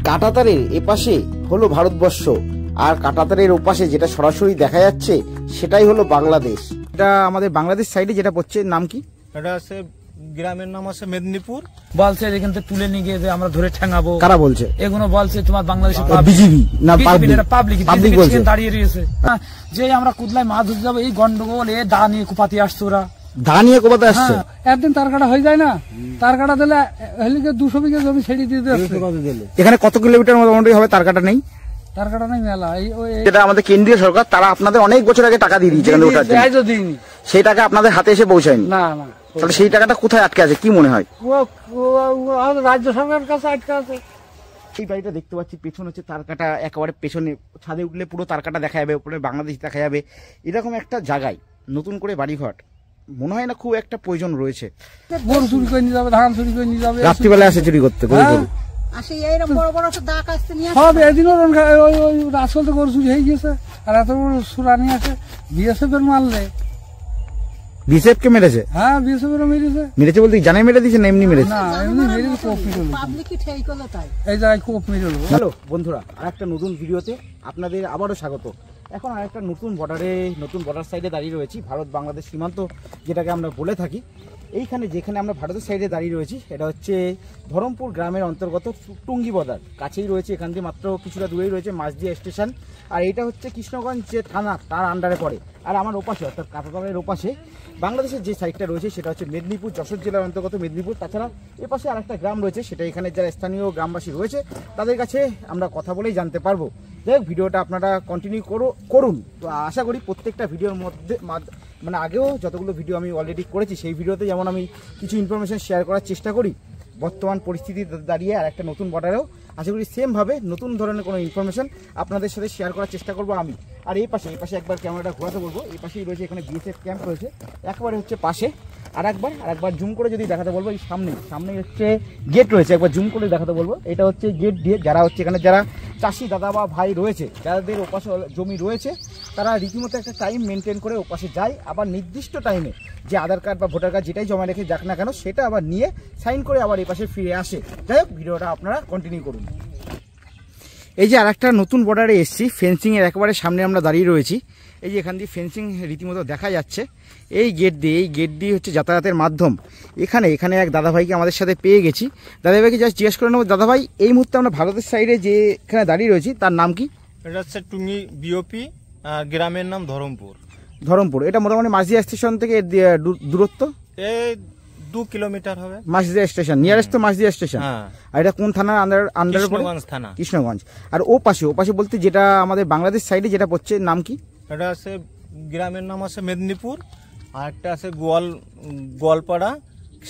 কাঁটাতারের এপাশে হলো ভারতবর্ষ, আর কাঁটাতারের ওপাশে যেটা সরাসরি দেখা যাচ্ছে সেটাই হলো বাংলাদেশ। এটা আমাদের বাংলাদেশ সাইডে যেটা পড়ছে, নাম কি? এটা আছে গ্রামের নাম আছে মেদিনীপুর। বলছে এখান থেকে তুলে নিয়ে গিয়ে আমরা ধরে ঠেঙাবো। কারা বলছে এগুলো? বলছে তোমার বাংলাদেশের বিজিবি না পাবলিক বলছে। দাঁড়িয়ে রয়েছে যে আমরা কুদলায় মাছ ধরতে যাবো, এই গন্ডগোল এ দা নিয়ে কুপাতে আসছে ওরা। দা নিয়ে কোপাতে আসছে? একদিন তার কাটা হয়ে যায় না, তার কাটা দিলে 200 বিঘা জমি ছেড়ে দিয়ে দিচ্ছে। এখানে কত কিলোমিটার মোটামুটি হবে তার কাটা নেই? তার কাটা নেই মেলা। যেটা আমাদের কেন্দ্রীয় সরকার, তারা আপনাদের অনেক বছর আগে টাকা দিয়ে দিয়েছে, সেই টাকা আপনাদের হাতে এসে পৌঁছায়নি। না না, তাহলে সেই টাকাটা কোথায় আটকে আছে কি মনে হয়? রাজ্য সরকারের কাছে আটকে আছে। এই বাড়িটা দেখতে পাচ্ছি, পেছন হচ্ছে তার কাটা, একেবারে পেছনে ছাদে উঠলে পুরো তার কাটা দেখা যাবে, উপরে বাংলাদেশ দেখা যাবে। এরকম একটা জায়গায় নতুন করে বাড়িঘর মনে হয় না খুব একটা প্রয়োজন রয়েছে। গরু চুরি করে নিয়ে যাবে, ধান চুরি করে নিয়ে যাবে, রাত্রিবেলা আসে চুরি করতে। সব এদিনও আসল তো গরু চুরি হয়ে গেছে, আর এত বড় সুরা নিয়ে আসে। বিএসএফ এর মারলে। বিএসএফ কে মেরেছে? হ্যাঁ, বিএসএফ এর মেরেছে। মেরেছে বলতে জানে মেরে দিয়েছে না এমনি মেরেছে? না, এমনি মেরেছে, কোপ মেরে এই জায়গায় কোপ মেরে। হ্যালো বন্ধুরা, আর একটা নতুন ভিডিওতে আপনাদের আবারও স্বাগত। এখন আর একটা নতুন বর্ডার সাইডে দাঁড়িয়ে রয়েছি, ভারত বাংলাদেশ সীমান্ত যেটাকে আমরা বলে থাকি। এইখানে যেখানে আমরা ভারতের সাইডে দাঁড়িয়ে রয়েছি, এটা হচ্ছে ধরমপুর গ্রামের অন্তর্গত টুঙ্গি বর্ডার। কাছেই রয়েছে, এখান থেকে মাত্র কিছুটা দূরেই রয়েছে মাঝদিয়া স্টেশন। আর এটা হচ্ছে কৃষ্ণগঞ্জ যে থানা, তার আন্ডারে পড়ে। আর আমার ওপাশে অর্থাৎ কাঁটাতারের ওপাশে বাংলাদেশের যে সাইডটা রয়েছে সেটা হচ্ছে মেদিনীপুর, যশোর জেলার অন্তর্গত মেদিনীপুর। তাছাড়া এপাশে আরেকটা গ্রাম রয়েছে, সেটা এখানে যারা স্থানীয় গ্রামবাসী রয়েছে তাদের কাছে আমরা কথা বলেই জানতে পারবো। যাই হোক, ভিডিওটা আপনারা কন্টিনিউ করুন। তো আশা করি প্রত্যেকটা ভিডিওর মধ্যে মানে আগেও যতগুলো ভিডিও আমি অলরেডি করেছি, সেই ভিডিওতে যেমন আমি কিছু ইনফরমেশন শেয়ার করার চেষ্টা করি, বর্তমান পরিস্থিতি দাঁড়িয়ে আর একটা নতুন বর্ডারেও আশা করি সেমভাবে নতুন ধরনের কোনো ইনফরমেশন আপনাদের সাথে শেয়ার করার চেষ্টা করবো আমি। আর এই পাশে একবার ক্যামেরাটা ঘোরাতে বলবো। এই পাশেই রয়েছে, এখানে বিএসএফ ক্যাম্প রয়েছে একবারে হচ্ছে পাশে। আর একবার জুম করে যদি দেখাতে বলবো, এই সামনে হচ্ছে গেট রয়েছে, একবার জুম করে দেখাতে বলবো। এটা হচ্ছে গেট দিয়ে যারা হচ্ছে এখানে যারা চাষি দাদা বা ভাই রয়েছে, যাদের ওপাশে জমি রয়েছে, তারা রীতিমতো একটা টাইম মেনটেন করে ওপাশে যায়। আবার নির্দিষ্ট টাইমে যে আধার কার্ড বা ভোটার কার্ড যেটাই জমা রেখে যাক না কেন, সেটা আবার নিয়ে সাইন করে আবার এই পাশে ফিরে আসে। যাই হোক, ভিডিওটা আপনারা কন্টিনিউ করুন। এই যে আরেকটা নতুন বর্ডারে এসেছি, ফেন্সিংয়ের একেবারে সামনে আমরা দাঁড়িয়ে রয়েছি। এই যে এখান দিয়ে ফেন্সিং রীতিমতো দেখা যাচ্ছে। এই গেট দিয়ে হচ্ছে যাতায়াতের মাধ্যম। এখানে এক দাদাভাইকে আমাদের সাথে পেয়ে গেছি। দাদাভাইকে জাস্ট জিজ্ঞেস করে নেবো, দাদাভাই এই মুহূর্তে আমরা ভারতের সাইডে যে এখানে দাঁড়িয়ে রয়েছি তার নাম কি? এটা হচ্ছে টুঙ্গি বিওপি, গ্রামের নাম ধরমপুর। এটা মোটামুটি মাঝদিয়া স্টেশন থেকে দূরত্ব এই 2 কিলোমিটার হবে। মাঝদিয়া স্টেশন নিয়ারেস্ট তো মাঝদিয়া স্টেশন। আর এটা কোন থানার আন্ডারে পড়ে? থানা কৃষ্ণগঞ্জ। আর ও পাশে বলতে যেটা আমাদের বাংলাদেশ সাইডে যেটা পড়ছে, নাম কি? এটা আছে গ্রামের নাম আছে মেদিনীপুর, আর একটা আছে গোয়ালপাড়া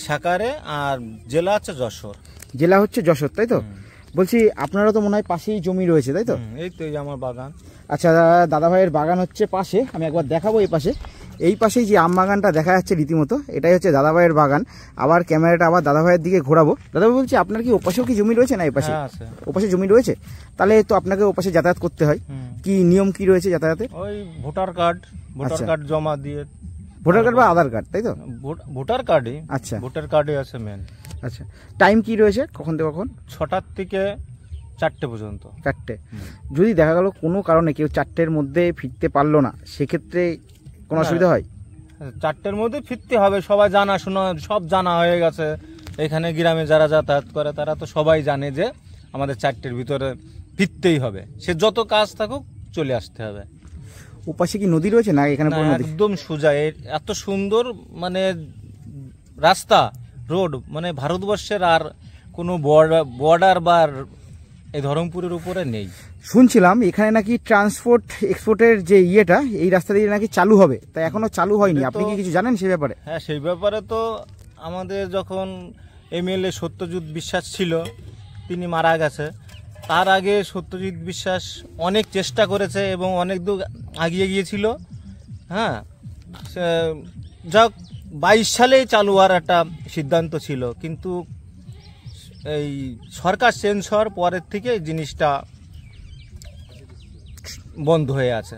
সাকারে, আর জেলা আছে যশোর। জেলা হচ্ছে যশোর, তাই তো? বলছি আপনারা তো মনে হয় পাশেই জমি রয়েছে, তাই তো? এই তো আমার বাগান। আচ্ছা, দাদা ভাইয়ের বাগান হচ্ছে পাশে, আমি একবার দেখাবো। এই পাশেই যে আম বাগানটা দেখা যাচ্ছে রীতিমতো, এটাই হচ্ছে দাদা ভাইয়ের বাগান। আবার ক্যামেরাটা আবার দাদা ভাইয়ের দিকে ঘোরাবো। দাদা ভাই বলছি, আপনার কি ওপাশেও কি জমি রয়েছে? না, এপাশে ওপাশে জমি রয়েছে, তাহলে তো আপনাকে ওপাশে যাতায়াত করতে হয়। কি নিয়ম কি রয়েছে যাতায়াতের? ওই ভোটার কার্ড জমা দিয়ে। ভোটার কার্ড বা আধার কার্ড, তাই তো? ভোটার কার্ডই। আচ্ছা, ভোটার কার্ডই আছে মেন। আচ্ছা, টাইম কি রয়েছে, কখন থেকে কখন? 6টার থেকে 4টে পর্যন্ত। 4টে। যদি দেখা গেল কোনো কারণে কেউ 4টের মধ্যে ফিরতে পারলো না, সেক্ষেত্রে কোনো অসুবিধা হয়? 4টের মধ্যে ফিরতে হবে, সবাই জানাশোনা সব জানা হয়ে গেছে। এখানে গ্রামে যারা যাতায়াত করে তারা তো সবাই জানে যে আমাদের 4টের ভিতরে ফিরতেই হবে, সে যত কাজ থাকুক চলে আসতে হবে। ওপাশে কি নদী রয়েছে না? এখানে একদম সোজা, এত সুন্দর মানে রাস্তা রোড, মানে ভারতবর্ষের আর কোনো বর্ডার বা এই ধরমপুরের উপরে নেই। শুনছিলাম এখানে নাকি ট্রান্সপোর্ট এক্সপোর্টের যে ইয়েটা এই রাস্তা দিয়ে নাকি চালু হবে, তাই এখনো চালু হয়নি। আপনি কি কিছু জানেন সেই ব্যাপারে? হ্যাঁ, সেই ব্যাপারে তো আমাদের যখন এমএলএ সত্যজিৎ বিশ্বাস ছিল, তিনি মারা গেছে। তার আগে সত্যজিৎ বিশ্বাস অনেক চেষ্টা করেছে এবং অনেক দূর এগিয়ে গিয়েছিল। হ্যাঁ, যাক 22 সালেই চালু হওয়ার একটা সিদ্ধান্ত ছিল, কিন্তু এই সরকার চেঞ্জ হওয়ার পরের থেকে এই জিনিসটা বন্ধ হয়ে আছে।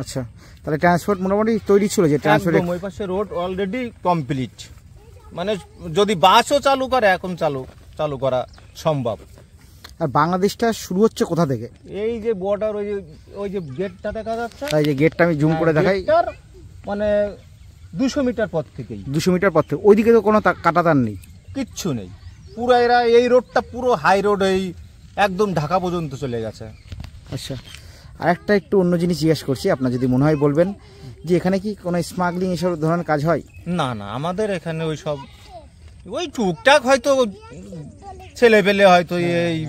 আচ্ছা, তাহলে ট্রান্সপোর্ট মোটামুটি তৈরি ছিল যে ট্রান্সপোর্ট? ওই পাশে রোড অলরেডি কমপ্লিট, মানে যদি বাসও চালু করে এখন চালু করা সম্ভব। আর বাংলাদেশটা শুরু হচ্ছে কোথা থেকে? এই যে বর্ডার, ওই যে গেটটা দেখা যাচ্ছে, তাই যে গেটটা আমি জুম করে দেখাই, গেটটার মানে 200 মিটার পর থেকেই, 200 মিটার পর থেকে ওইদিকে তো কোনো কাঁটাতার নেই, কিচ্ছু নেই। পুরো এরা এই রোডটা পুরো হাই রোড, এই একদম ঢাকা পর্যন্ত চলে গেছে। আচ্ছা, আর একটা একটু অন্য জিনিস জিজ্ঞেস করছি, আপনার যদি মনে হয় বলবেন, যে এখানে কি কোনো স্মাগলিং এসব ধরনের কাজ হয়? না না, আমাদের এখানে ওই সব ওই টুকটাক হয়তো ছেলে পেলে হয়তো এই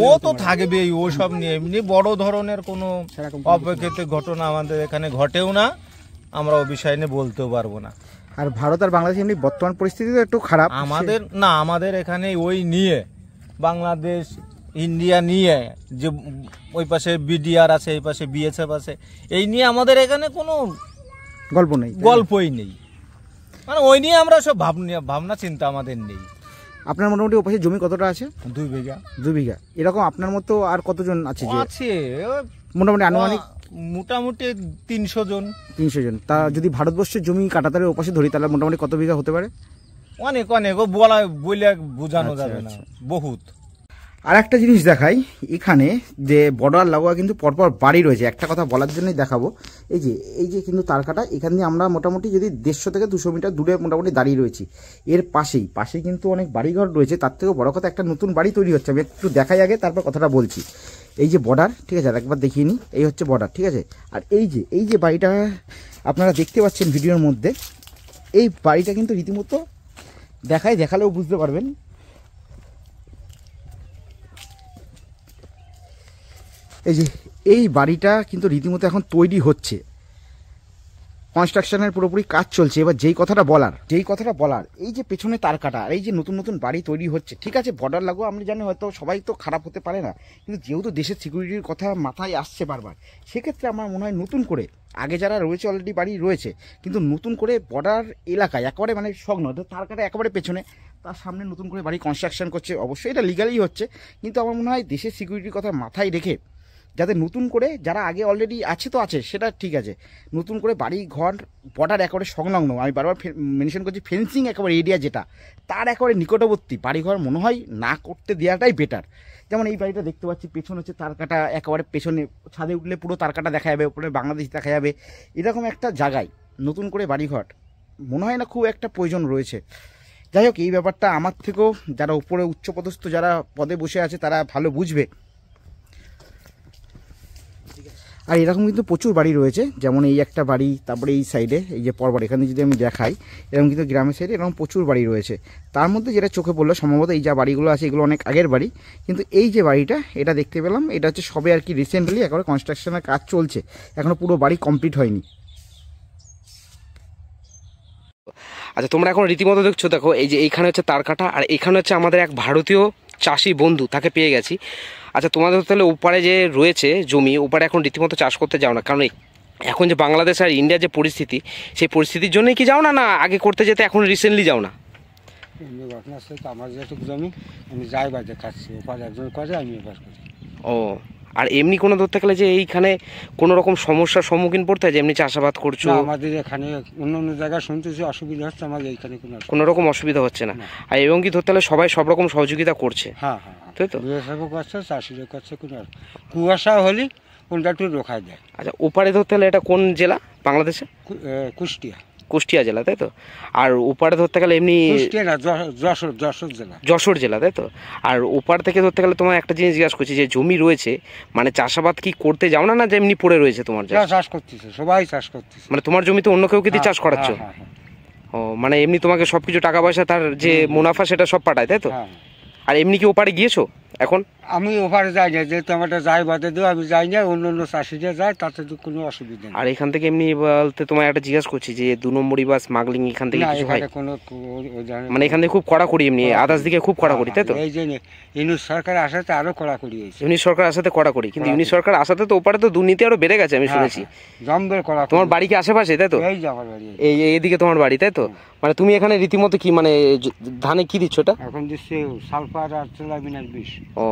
ও তো থাকবেই, ও সব নিয়ে এমনি বড় ধরনের কোনো অপ্রকৃত ঘটনা আমাদের এখানে ঘটেও না, আমরা ও বিষয় নিয়ে বলতেও পারবো না। আর ভারত আর বাংলাদেশ এমনি বর্তমান পরিস্থিতি তো একটু খারাপ আমাদের না, আমাদের এখানে ওই নিয়ে বাংলাদেশ ইন্ডিয়া নিয়ে, যে ওই পাশে বিডিআর আছে, এই পাশে বিএসএফ আছে, এই নিয়ে আমাদের এখানে কোনো গল্প নেই, গল্পই নেই। মানে ওই নিয়ে আমরা সব ভাবনা চিন্তা আমাদের নেই। আপনার মোটামুটি ওপাশে জমি কতটা আছে? 2 বিঘা। 2 বিঘা। এরকম আপনার মতো আর কতজন আছে? যে আছে মোটামুটি আনুমানিক মোটামুটি 300 জন। 300 জন। তা যদি ভারতবর্ষের জমি কাঁটাতারের ওপাশে ধরি, তাহলে মোটামুটি কত বিঘা হতে পারে? অনেক অনেক, ও বলে বোঝানো যাবে না, বহুত। আর একটা জিনিস দেখাই, এখানে যে বর্ডার লাগোয়া কিন্তু পরপর বাড়ি রয়েছে। একটা কথা বলার জন্যই দেখাবো, এই যে কিন্তু তার কাটা, এখান দিয়ে আমরা মোটামুটি যদি 150 থেকে 200 মিটার দূরে মোটামুটি দাঁড়িয়ে রয়েছি। এর পাশেই কিন্তু অনেক বাড়িঘর রয়েছে। তার থেকেও বড় কথা, একটা নতুন বাড়ি তৈরি হচ্ছে। আমি একটু দেখাই আগে, তারপর কথাটা বলছি। এই যে বর্ডার, ঠিক আছে, আর একবার দেখিয়ে নিই। এই হচ্ছে বর্ডার, ঠিক আছে। আর এই যে বাড়িটা আপনারা দেখতে পাচ্ছেন ভিডিওর মধ্যে, এই বাড়িটা কিন্তু রীতিমতো দেখালেও বুঝতে পারবেন। এই বাড়িটা কিন্তু রীতিমতো এখন তৈরি হচ্ছে, কনস্ট্রাকশনের পুরোপুরি কাজ চলছে। এবার যেই কথাটা বলার, এই যে পেছনে তার কাটা, আর এই যে নতুন নতুন বাড়ি তৈরি হচ্ছে, ঠিক আছে, বর্ডার লাগো, আমরা জানি হয়তো সবাই তো খারাপ হতে পারে না, কিন্তু যেহেতু দেশের সিকিউরিটির কথা মাথায় আসছে বারবার, সেক্ষেত্রে আমার মনে হয় নতুন করে, আগে যারা রয়েছে অলরেডি বাড়ি রয়েছে, কিন্তু নতুন করে বর্ডার এলাকায় একেবারে মানে সংলগ্ন, তার কাটা একেবারে পেছনে, তার সামনে নতুন করে বাড়ি কনস্ট্রাকশন করছে। অবশ্যই এটা লিগালি হচ্ছে, কিন্তু আমার মনে হয় দেশের সিকিউরিটির কথা মাথায় রেখে যাতে নতুন করে, যারা আগে অলরেডি আছে তো আছে, সেটা ঠিক আছে, নতুন করে বাড়ি ঘর বর্ডার একেবারে সংলগ্ন, আমি বারবার মেনশন করছি, ফেন্সিং একেবারে এরিয়া যেটা, তার একেবারে নিকটবর্তী বাড়িঘর মনে হয় না করতে দেওয়াটাই বেটার। যেমন এই বাড়িটা দেখতে পাচ্ছি, পেছনে হচ্ছে তার কাটা, একেবারে পেছনে ছাদে উঠলে পুরো তার কাটা দেখা যাবে, উপরে বাংলাদেশ দেখা যাবে। এরকম একটা জায়গায় নতুন করে বাড়িঘর মনে হয় না খুব একটা প্রয়োজন রয়েছে। যাই হোক, এই ব্যাপারটা আমার থেকেও যারা উপরে উচ্চপদস্থ যারা পদে বসে আছে তারা ভালো বুঝবে। আর এরকম কিন্তু প্রচুর বাড়ি রয়েছে, যেমন এই একটা বাড়ি, তারপরে এই সাইডে এই যে পরবার, এখানে যদি আমি দেখাই, এরকম কিন্তু গ্রামের সাইডে এরকম প্রচুর বাড়ি রয়েছে। তার মধ্যে যেটা চোখে পড়লো, সম্ভবত এই যা বাড়িগুলো আছে এগুলো অনেক আগের বাড়ি, কিন্তু এই যে বাড়িটা এটা দেখতে পেলাম, এটা হচ্ছে সবে আর কি রিসেন্টলি একেবারে কনস্ট্রাকশনের কাজ চলছে, এখনো পুরো বাড়ি কমপ্লিট হয়নি। আচ্ছা, তোমরা এখন রীতিমতো দেখছো, দেখো এই যে এইখানে হচ্ছে তার কাটা, আর এখানে হচ্ছে আমাদের এক ভারতীয় চাষি বন্ধু, তাকে পেয়ে গেছি। আচ্ছা, তোমাদের তাহলে ওপারে যে রয়েছে জমি, ওপারে এখন রীতিমতো চাষ করতে যাও না? কারণ এখন যে বাংলাদেশ আর ইন্ডিয়ার যে পরিস্থিতি, সেই পরিস্থিতির জন্যই কি যাও না, না আগে করতে যেতে এখন রিসেন্টলি যাও না? ঘটনা আছে তো, আমার যেটুকু জমি আমি যাই বাজে খাচ্ছি, ওপারে একজন করে, আমি এবার করি। ও, আর এমনি কোনো ধরতে গেলে যে এইখানে কোনো রকম সমস্যার সম্মুখীন পড়তে হয়, যে এমনি চাষাবাদ করছো? আমাদের এখানে অন্য অন্য জায়গায় শুনতেছি অসুবিধা হচ্ছে, আমাদের এইখানে কোনো রকম অসুবিধা হচ্ছে না। আর এবং কি ধরতে গেলে সবাই সব রকম সহযোগিতা করছে? হ্যাঁ, তাই তো, বিএসএফও করছে, চাষিরা করছে, কোনো কুয়াশা হলে কোনটা একটু রোখায় দেয়। আচ্ছা, ওপারে ধরতে গেলে এটা কোন জেলা বাংলাদেশে? কুষ্টিয়া জেলা, তাই তো? আর ওপারে ধরতে গেলে এমনি যশোর জেলা, তাই তো? আর ওপার থেকে ধরতে গেলে তোমার একটা জিনিস জিজ্ঞাসা করছি, যে জমি রয়েছে, মানে চাষাবাদ কি করতে যাও না, না যে এমনি পড়ে রয়েছে তোমার? চাষ করতেছে, সবাই চাষ করতেছে। মানে তোমার জমিতে অন্য কেউ কি চাষ করাচ্ছ? ও, মানে এমনি তোমাকে সবকিছু টাকা পয়সা, তার যে মুনাফা সেটা সব পাঠায়, তাই তো? আর এমনি কি ওপারে গিয়েছো এখন? আমি ওপারে যাই না, যেহেতু আমার যাই বাদে দিও, আমি যাই না, অন্য অন্য চাষিরা যায়, তাতে তো কোনো অসুবিধা নেই। আর এখান থেকে এমনি বলতে তোমার একটা জিজ্ঞাসা করছি, যে 2 নম্বরই বা স্মাগলিং এখান থেকে কিছু হয়? মানে এখান থেকে খুব কড়াকড়ি, এমনি আদার্স দিকে খুব কড়াকড়ি, তাই তো? এই যে ইউনিট সরকার আসাতে আরো কড়াকড়ি হয়েছে। ইউনিট সরকার আসাতে কড়াকড়ি, কিন্তু ইউনিট সরকার আসাতে তো ওপারে তো দুর্নীতি আরো বেড়ে গেছে, আমি শুনেছি। জমবের কড়াকড়ি। তোমার বাড়ি কি আশেপাশে, তাই তো? এই যে আমার বাড়ি, এইদিকে তোমার বাড়ি, তাই তো? মানে তুমি এখানে রীতিমতো কি, মানে ধানে কি দিচ্ছ এটা? এখন দিচ্ছে সালফার আর তেলামিনার বিষ। ও,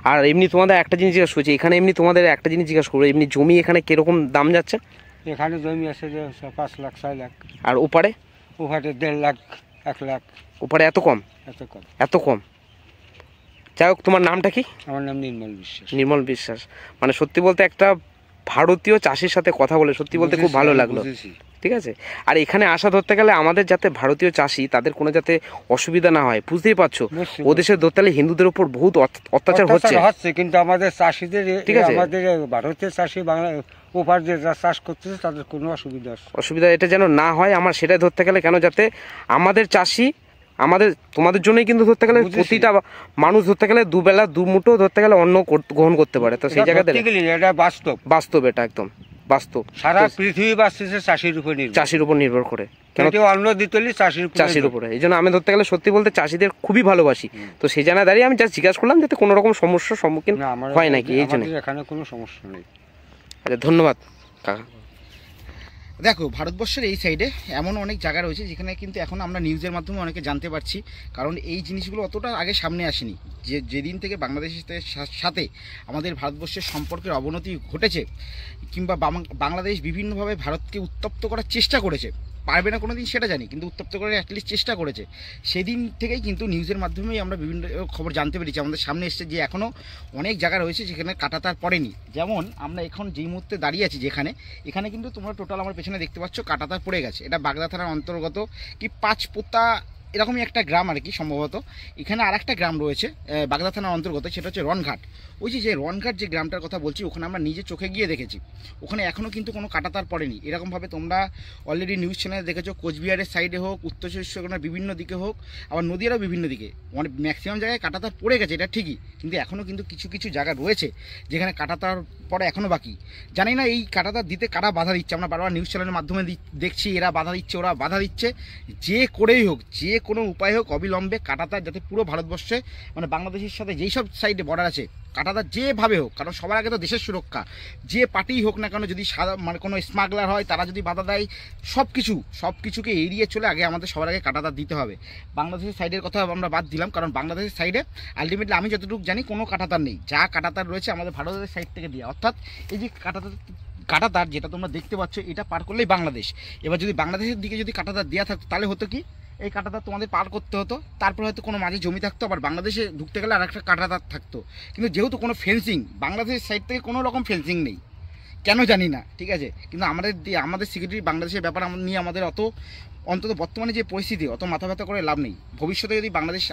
আর এমনি তোমাদের একটা জিনিস জিজ্ঞাসা করছি, এখানে এমনি তোমাদের একটা জিনিস জিজ্ঞাসা করবো, এমনি জমি এখানে কিরকম দাম যাচ্ছে? এখানে জমি আছে যে 5 লাখ 6 লাখ। আর ওপারে? ওপারে 1.5 লাখ 1 লাখ। ওপারে এত কম? এত কম। এত কম? যাই হোক, তোমার নামটা কি? আমার নাম নির্মল বিশ্বাস। নির্মল বিশ্বাস। মানে সত্যি বলতে একটা ভারতীয় চাষির সাথে কথা বলে সত্যি বলতে খুব ভালো লাগলো। ঠিক আছে, আর এখানে আসা ধরতে গেলে আমাদের যাতে ভারতীয় চাষি তাদের কোনো যাতে অসুবিধা না হয়, বুঝতেই পারছো ওদেশের ধরতে গেলে হিন্দুদের উপর বহুত অত্যাচার হচ্ছে, কিন্তু আমাদের চাষিদের, ঠিক আছে, আমাদের ভারতীয় চাষি বাংলা ওপার যে চাষ করতেছে তাদের কোনো অসুবিধা এটা যেন না হয় আমার সেটাই ধরতে গেলে, কেন যাতে আমাদের চাষি আমাদের তোমাদের জন্যই কিন্তু ধরতে গেলে প্রতিটা মানুষ ধরতে গেলে দুবেলা দুমুঠো ধরতে গেলে অন্ন গ্রহণ করতে পারে। তো সেই জায়গাতে এটা বাস্তব, এটা একদম বাস্তব। সারা পৃথিবী বাঁচতেছে চাষির উপর নির্ভর করে। কেন অন্ন দিতে চাষির উপরে, এই জন্য আমি ধরতে গেলে সত্যি বলতে চাষিদের খুবই ভালোবাসি। তো সেই জায়গায় দাঁড়িয়ে আমি যা জিজ্ঞাসা করলাম যাতে কোনো রকম সমস্যার সম্মুখীন হয় নাকি, এই জন্য। এখানে কোনো সমস্যা নেই। আচ্ছা, ধন্যবাদ কাকা। দেখো, ভারতবর্ষের এই সাইডে এমন অনেক জায়গা রয়েছে যেখানে কিন্তু এখন আমরা নিউজের মাধ্যমে অনেকে জানতে পারছি, কারণ এই জিনিসগুলো অতটা আগে সামনে আসেনি। যেদিন থেকে বাংলাদেশের সাথে আমাদের ভারতবর্ষের সম্পর্কের অবনতি ঘটেছে, কিংবা বাংলাদেশ বিভিন্নভাবে ভারতকে উত্তপ্ত করার চেষ্টা করেছে, পারবে না কোনো দিন সেটা জানি, কিন্তু উত্তপ্ত করার অ্যাটলিস্ট চেষ্টা করেছে, সেদিন থেকেই কিন্তু নিউজের মাধ্যমেই আমরা বিভিন্ন খবর জানতে পেরেছি। আমাদের সামনে এসছে যে এখনও অনেক জায়গা রয়েছে যেখানে কাঁটাতার পড়েনি। যেমন আমরা এখন যেই মুহূর্তে দাঁড়িয়ে আছি এখানে কিন্তু তোমরা টোটাল আমার পেছনে দেখতে পাচ্ছ কাঁটাতার পড়ে গেছে। এটা বাগদা থানার অন্তর্গত কি পাঁচপোতা এরকমই একটা গ্রাম আর কি সম্ভবত। এখানে আর একটা গ্রাম রয়েছে বাগদা থানার অন্তর্গত, সেটা হচ্ছে রনঘাট। ওই যে রনঘাট যে গ্রামটার কথা বলছি, ওখানে আমরা নিজে চোখে গিয়ে দেখেছি, ওখানে এখনও কিন্তু কোনো কাঁটাতার পড়েনি। এরকমভাবে তোমরা অলরেডি নিউজ চ্যানেলে দেখেছো, কোচবিহারের সাইডে হোক, উত্তর চব্বিশ পরগনার বিভিন্ন দিকে হোক, আবার নদীয়ারও বিভিন্ন দিকে অনেক ম্যাক্সিমাম জায়গায় কাঁটাতার পড়ে গেছে, এটা ঠিকই, কিন্তু এখনও কিন্তু কিছু কিছু জায়গা রয়েছে যেখানে কাঁটাতার পড়ে এখনও বাকি। জানি না এই কাঁটাতার দিতে কারা বাধা দিচ্ছে, আমরা বারবার নিউজ চ্যানেলের মাধ্যমে দেখছি এরা বাধা দিচ্ছে, ওরা বাধা দিচ্ছে। যে করেই হোক, যে কোনো উপায় হোক, অবিলম্বে কাঁটাতার যাতে পুরো ভারতবর্ষে মানে বাংলাদেশের সাথে যেই সব সাইডে বর্ডার আছে, কাঁটাতার যেভাবে হোক, কারণ সবার আগে তো দেশের সুরক্ষা, যে পার্টিই হোক না কেন, যদি মানে কোনো স্মাগলার হয় তারা যদি বাধা দেয়, সব কিছুকে এড়িয়ে চলে আগে আমাদের সবার আগে কাঁটাতার দিতে হবে। বাংলাদেশের সাইডের কথা আমরা বাদ দিলাম, কারণ বাংলাদেশের সাইডে আলটিমেটলি আমি যতটুকু জানি কোনো কাঁটাতার নেই, যা কাঁটাতার রয়েছে আমাদের ভারতের সাইড থেকে দেওয়া। অর্থাৎ এই যে কাঁটাতার যেটা তোমরা দেখতে পাচ্ছ, এটা পার করলেই বাংলাদেশ। এবার যদি বাংলাদেশের দিকে যদি কাঁটাতার দেওয়া থাকতো তাহলে হতো কি, এই কাঁটাতার তোমাদের পার করতে হতো, তারপর হয়তো কোনো মাঝে জমি থাকতো, আবার বাংলাদেশে ঢুকতে গেলে আর একটা কাঁটাতার থাকতো। কিন্তু যেহেতু কোনো ফেন্সিং বাংলাদেশের সাইড থেকে কোনো রকম ফেন্সিং নেই, কেন জানি না, ঠিক আছে, কিন্তু আমাদের সিকিউরিটি বাংলাদেশের ব্যাপার নিয়ে আমাদের অন্তত বর্তমানে যে পরিস্থিতি, অত মাথা ব্যথা করে লাভ নেই। ভবিষ্যতে যদি বাংলাদেশ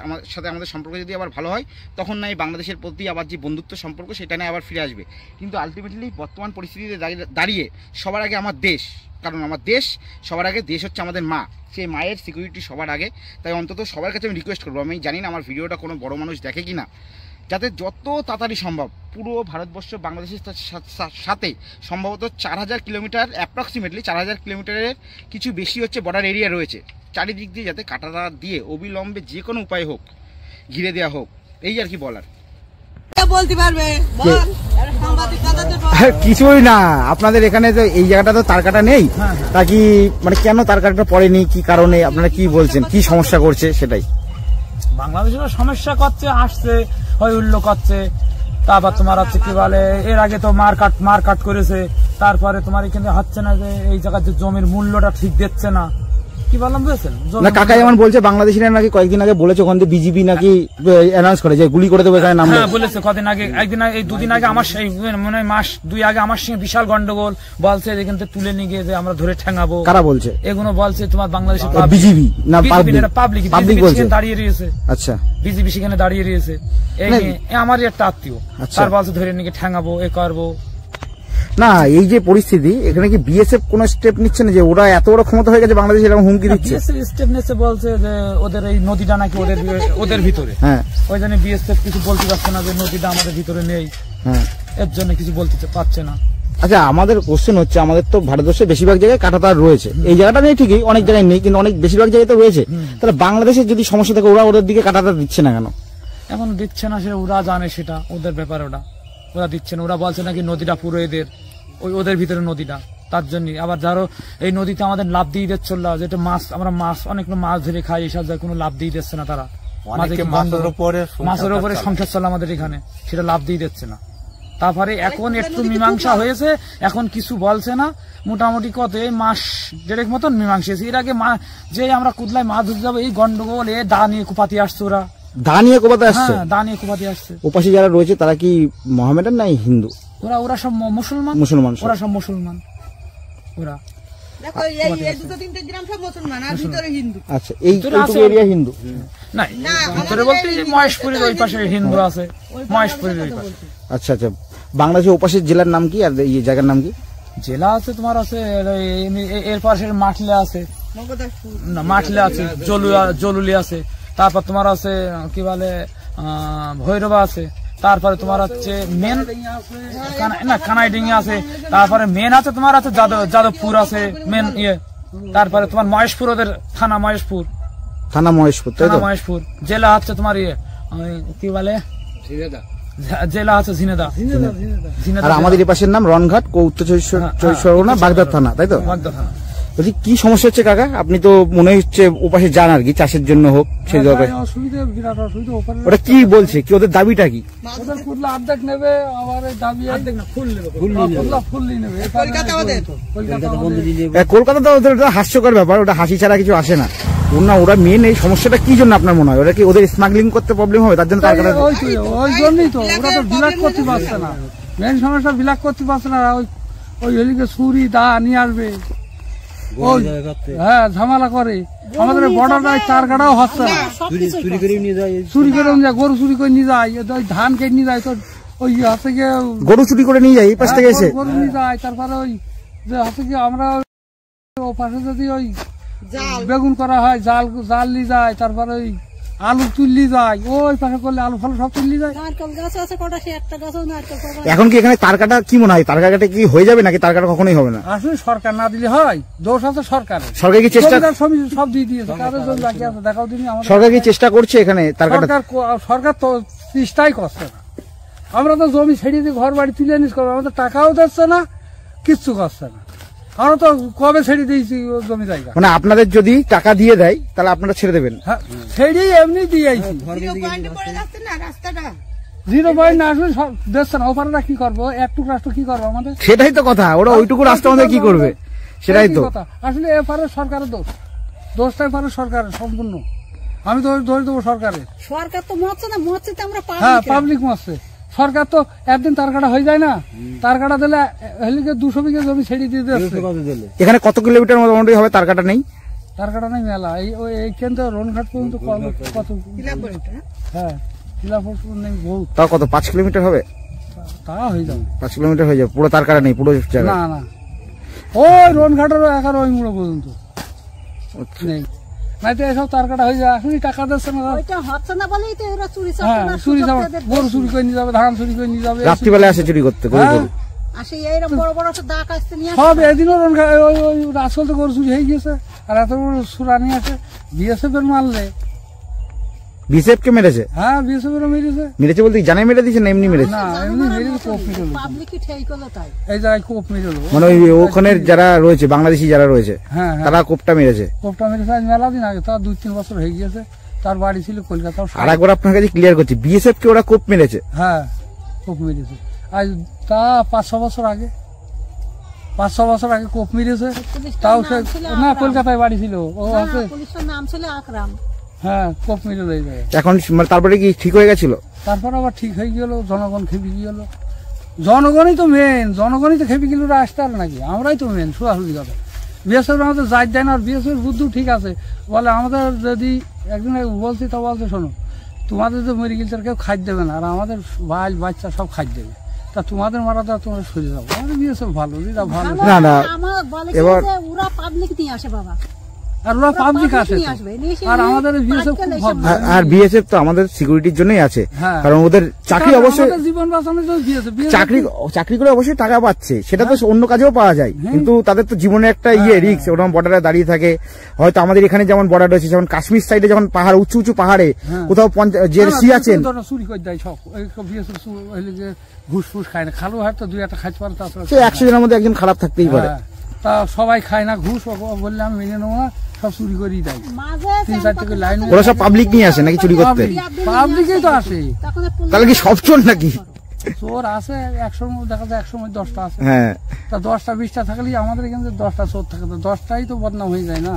আমাদের সম্পর্ক যদি আবার ভালো হয়, তখন নাই বাংলাদেশের প্রতি আবার যে বন্ধুত্ব সম্পর্ক সেটা নিয়ে আবার ফিরে আসবে। কিন্তু আলটিমেটলি বর্তমান পরিস্থিতিতে দাঁড়িয়ে সবার আগে আমার দেশ, কারণ আমার দেশ সবার আগে, দেশ হচ্ছে আমাদের মা, সেই মায়ের সিকিউরিটি সবার আগে। তাই অন্তত সবার কাছে আমি রিকোয়েস্ট করবো, আমি জানি না আমার ভিডিওটা কোনো বড় মানুষ দেখে কি না, যাতে যত তাড়াতাড়ি সম্ভব পুরো ভারতবর্ষ বাংলাদেশের সাথে সম্ভবত 4000 কিলোমিটার, অ্যাপ্রক্সিমেটলি 4000 কিলোমিটারের কিছু বেশি হচ্ছে বর্ডার এরিয়া রয়েছে, চারিদিক দিয়ে যাতে কাঁটাতার দিয়ে অবিলম্বে যে কোনো উপায় হোক ঘিরে দেওয়া হোক, এই আর কি বলার। বলতে পারবে কিছুই না, আপনাদের এখানে তো এই জায়গাটা তো তার কাটা নেই, তা কি মানে কেন তার কাটা পড়েনি, কি কারণে, আপনারা কি বলছেন, কি সমস্যা করছে সেটাই? বাংলাদেশের সমস্যা করছে, আসছে হয় উল্লো করছে, তারপর তোমার হচ্ছে কি বলে, এর আগে তো মারকাট করেছে, তারপরে তোমার এখানে হচ্ছে না যে এই জায়গার যে জমির মূল্যটা ঠিক দিচ্ছে না, কি বললাম বুঝেছেন? না কাকা যেমন বলছে বাংলাদেশিরা নাকি কয়েকদিন আগে বলেছে ওখান থেকে বিজেপি নাকি অ্যানাউন্স করে যে গুলি করে দেবে এখানে নাম, হ্যাঁ বলেছে কদিন আগে, একদিন আগে, এই দুদিন আগে আমার সেই মনে হয় মাস 2 আগে আমার সঙ্গে বিশাল গন্ডগোল, বলছে এখান থেকে তুলে নিয়ে গিয়ে যে আমরা ধরে ঠেঙাবো। কারা বলছে এগুলো? বলছে তোমার বাংলাদেশের বিজেপি না পাবলিক বলছে, দাঁড়িয়ে রয়েছে। আচ্ছা, বিজেপি সেখানে দাঁড়িয়ে রয়েছে, এই আমারই একটা আত্মীয়, তার বলছে ধরে নিয়ে ঠেঙাবো, এ করবো। না এই যে পরিস্থিতি, এখানে কি বিএসএফ কোন স্টেপ নিচ্ছে না যে ওরা এত বড় ক্ষমতা হয়ে গেছে বাংলাদেশ এরকম হুমকি দিচ্ছে? বিএসএফ স্টেপ নিচ্ছে, বলছে যে ওদের এই নদীটা নাকি ওদের ভিতরে, হ্যাঁ ওই জন্য বিএসএফ কিছু বলতে পারছে না যে নদীটা আমাদের ভিতরে নেই, হ্যাঁ এর জন্য কিছু বলতে পারছে না। আচ্ছা, আমাদের কোশ্চেন হচ্ছে, আমাদের তো ভারতবর্ষে বেশিরভাগ জায়গায় কাঁটাতার রয়েছে, এই জায়গাটা নেই ঠিকই, অনেক জায়গায় নেই, কিন্তু অনেক বেশিরভাগ জায়গায় তো রয়েছে, তাহলে বাংলাদেশের যদি সমস্যা থাকে ওরা ওদের দিকে কাঁটাতার দিচ্ছে না কেন? এখন দিচ্ছে না, সে ওরা জানে, সেটা ওদের ব্যাপার, ওরা দিচ্ছে না। ওরা বলছে নাকি নদীটা পুরো এদের, ওদের ভিতরে নদীটা, তার জন্য। আবার ধরো এই নদীতে আমাদের লাভ দিয়ে দিচ্ছে, যেটা মাছ, আমরা অনেক মাছ ধরে খাই, এসব যায় কোনো লাভ দিয়ে দিচ্ছে না তারা, মাছের উপরে সংসার চলে আমাদের এখানে, সেটা লাভ দিয়ে দিচ্ছে না। তারপরে এখন একটু মীমাংসা হয়েছে, এখন কিছু বলছে না, মোটামুটি কত এই মাস 1.5 মতন মীমাংসা হয়েছে। এর আগে যে আমরা কুদলায় মাছ ধরতে যাবো, এই গন্ডগোল, দা নিয়ে কুপাতি আসছে ওরা, দা নিয়ে কোপাতে আসছে? হ্যাঁ, দা নিয়ে কোপাতে আসছে। ওপাশে যারা রয়েছে তারা কি মোহামেডান নাই হিন্দু? ওরা সব মুসলমান। মুসলমান সব। ওরা সব মুসলমান। ওরা দেখো এই দুটো তিনটে গ্রাম সব মুসলমান আর ভিতরে হিন্দু। আচ্ছা, এইটুকু এরিয়া হিন্দু? না, ভিতরে বলতে মহেশপুরের ওই পাশে হিন্দু আছে, মহেশপুরের ওই পাশে। আচ্ছা আচ্ছা, বাংলাদেশের ওপাশের জেলার নাম কি আর এই জায়গার নাম কি? জেলা আছে তোমার আছে এর পাশে মাঠলে আছে, না মাঠলে আছে, জলুলি আছে, তারপর তোমার আছে কি বলে ভৈরবা আছে, তারপরে তোমার হচ্ছে মেন না কানাইডিঙ্গি আছে, তারপরে মেন আছে তোমার আছে যাদবপুর আছে মেন ইয়ে, তারপরে তোমার মহেশপুর, ওদের থানা মহেশপুর, থানা মহেশপুর, তাই তো? মহেশপুর। জেলা হচ্ছে তোমার ইয়ে কি বলে জেলা আছে ঝিনেদা। আর আমাদের এই পাশের নাম রনঘাট, উত্তর চব্বিশ পরগনা, বাগদা থানা, তাই তো? বাগদা থানা। বলছি কি সমস্যা হচ্ছে কাকা? আপনি তো মনে হচ্ছে ওপাশে যান আর কি, চাষের জন্য হোক সেই জায়গায়। অসুবিধা, বিরাট অসুবিধা। ওটা কি বলছে, কি ওদের দাবিটা কি? ওদের পুরলা অর্ধেক নেবে, আবার এই দাবি ফুল নেবে। কলকাতা ওদের। কলকাতা তো ওদের ওটা হাস্যকর ব্যাপার, ওটা হাসি ছাড়া কিছু আসে না। ওরা মেন এই সমস্যাটা কি জন্য আপনার মনে হয়? ওরা কি ওদের স্মাগলিং করতে প্রবলেম হবে তার জন্য? ওই জন্যই তো ওরা তো বিলাক করতে পারছে না, মেন সমস্যা বিলাক করতে পারছে না। ওই হেলিকে ছুরি দা নিয়ে আসবে, হ্যাঁ ঝামেলা করে। আমাদের বর্ডার চার কাটাও হচ্ছে না, চুরি করে নিয়ে যায়, গরু চুরি করে নিয়ে যায়, ধান কেটে নিয়ে যায়, তো ওই হচ্ছে গিয়ে গরু চুরি করে নিয়ে যায় এই পাশ থেকে এসে, গরু নিয়ে যায়। তারপরে ওই যে হচ্ছে কি আমরা ও পাশে যদি ওই বেগুন করা হয়, জাল নিয়ে যায়, তারপরে ওই আলু তুললি যায়, ওই পাশে করলে আলু ফালু সব তুললি যায়। এখন কি এখানে তার কাটা কি মনে হয়, তার কাটা কি হয়ে যাবে নাকি তার কাটা কখনোই হবে না? আসলে সরকার না দিলে হয়, দোষ আছে সরকারের। সরকার কি চেষ্টা, সব দিয়ে দিয়েছে, কাদের জন্য বাকি আছে দেখাও দিনই। সরকার কি চেষ্টা করছে এখানে তার কাটা? সরকার তো চেষ্টাই করছে না। আমরা তো জমি ছেড়ে দিয়ে ঘর বাড়ি তুলে নিস করবো, আমাদের টাকাও দিচ্ছে না, কিচ্ছু করছে না। আমরা তো কবে ছেড়ে দিয়েছি জমি জায়গা। মানে আপনাদের যদি টাকা দিয়ে দেয় তাহলে আপনারা ছেড়ে দেবেন? হ্যাঁ, ছেড়ে এমনি দিয়েছি। 0 পয়েন্ট না আসলে দিচ্ছে না, ওপারেরা কি করবো, একটুকু রাষ্ট্র কি করবো আমাদের? সেটাই তো কথা, ওরা ওইটুকু রাস্তা আমাদের কি করবে, সেটাই তো আসলে এপারে সরকারের দোষটা এপারে সরকারের সম্পূর্ণ। আমি তো দোষ দেবো সরকারের। সরকার তো মরছে না, মরছে তো আমরা হ্যাঁ, পাবলিক মরছে। সরকার তো একদিন তার কাটা হয়ে যায় না, তার কাটা দিলে হেলিকে 200 বিঘা জমি ছেড়ে দিয়ে দিচ্ছে। এখানে কত কিলোমিটার মোটামুটি হবে তার কাটা নেই? তার কাটা নেই মেলা, এইখান থেকে রনঘাট পর্যন্ত কত, হ্যাঁ শিলাপুর নেই বহুত। তাও কত, 5 কিলোমিটার হবে? তা হয়ে যাবে, 5 কিলোমিটার হয়ে যাবে, পুরো তার কাটা নেই পুরো জায়গা? না না, ওই রনঘাটের একার ওই মুড়ো পর্যন্ত নেই, নাই তো এসব তার কাটা হয়ে যায়। আসলে টাকা দিচ্ছে না, চুরি যাবে, গরু চুরি করে নিয়ে যাবে, ধান চুরি করে নিয়ে যাবে, রাত্রিবেলা আসে চুরি করতে গরু। সব এদিনও রাজকল তো গরু চুরি হয়ে গেছে, আর এত বড় সুরানি আছে। বিএসএফ এর মারলে, বিএসএফ কে মেরেছে? হ্যাঁ বিএসএফ এর মেরেছে। মেরেছে বলতে জানাই মেরে দিয়েছে না এমনি মেরেছে? না এমনি মেরেছে, কোপ মেরে এই জায়গায় কোপ মেরে, মানে ওই ওখানে যারা রয়েছে বাংলাদেশি যারা রয়েছে, হ্যাঁ তারা কোপটা মেরেছে? কোপটা মেরেছে আজ মেলা দিন আগে, তার 2-3 বছর হয়ে গিয়েছে। তার বাড়ি ছিল কলকাতা। আর একবার আপনার কাছে ক্লিয়ার করছি, বিএসএফ কে ওরা কোপ মেরেছে? হ্যাঁ কোপ মেরেছে, আজ তা 5-6 বছর আগে, 5-6 বছর আগে কোপ মেরেছে। তাও সে না কলকাতায় বাড়ি ছিল, ও আছে নাম ছিল আকরাম। হ্যাঁ কোপ মেরে এই জায়গায়। এখন তারপরে কি ঠিক হয়ে গেছিল? তারপর আবার ঠিক হয়ে গেল, জনগণ খেপে গেল। জনগণই তো মেন, জনগণই তো খেপে গেল, আসতে আর নাকি আমরাই তো মেন সোয়াশুরি কথা। বিএসএফ আমাদের যাই দেয় না, আর বিএসএফ বুদ্ধি ঠিক আছে, বলে আমাদের যদি একদিন বলছি তো বলছে শোনো তোমাদের যে মরে গেলে তার কেউ খাদ্য দেবে না, আর আমাদের ভাই বাচ্চা সব খাদ্য দেবে, তা তোমাদের মারা দেওয়া তোমরা সরে যাবো। আমাদের বিএসএফ ভালো, যেটা ভালো না না, এবার ওরা পাবলিক নিয়ে আসে বাবা, আর ওরা পাবলিক আসে, আর আমাদের বিএসএফ খুব ভালো। আর বিএসএফ তো আমাদের সিকিউরিটির জন্যই আছে, কারণ ওদের চাকরি অবশ্যই, জীবন বাঁচানোর জন্য চাকরি করে অবশ্যই টাকা পাচ্ছে, সেটা তো অন্য কাজেও পাওয়া যায়, কিন্তু তাদের তো জীবনে একটা রিস্ক, ওরকম বর্ডারে দাঁড়িয়ে থাকে। হয়তো আমাদের এখানে যেমন বর্ডার রয়েছে, যেমন কাশ্মীর সাইডে যখন পাহাড় উঁচু উঁচু পাহাড়ে কোথাও যে সিয়াচেন চুরি করে দেয় সব, ঘুষ ফুস খায় না, খালো হয়তো 2-1টা খাইতে পারে, তাছাড়া 100 জনের মধ্যে একজন খারাপ থাকতেই পারে। তা সবাই খায় না ঘুষ, বললে আমি মেনে নেবো না, সব চুরি করেই দেয়। 3-4 থেকে লাইন, ওরা সব পাবলিক নিয়ে আসে নাকি চুরি করতে? পাবলিকই তো আসে। তাহলে কি সব চোর নাকি? চোর আছে 100-র মধ্যে, দেখা যায় 100 মধ্যে 10টা আছে। হ্যাঁ, তা 10টা 20টা থাকলে আমাদের এখানে 10টা চোর থাকে, তো 10টাই তো বদনাম হয়ে যায় না।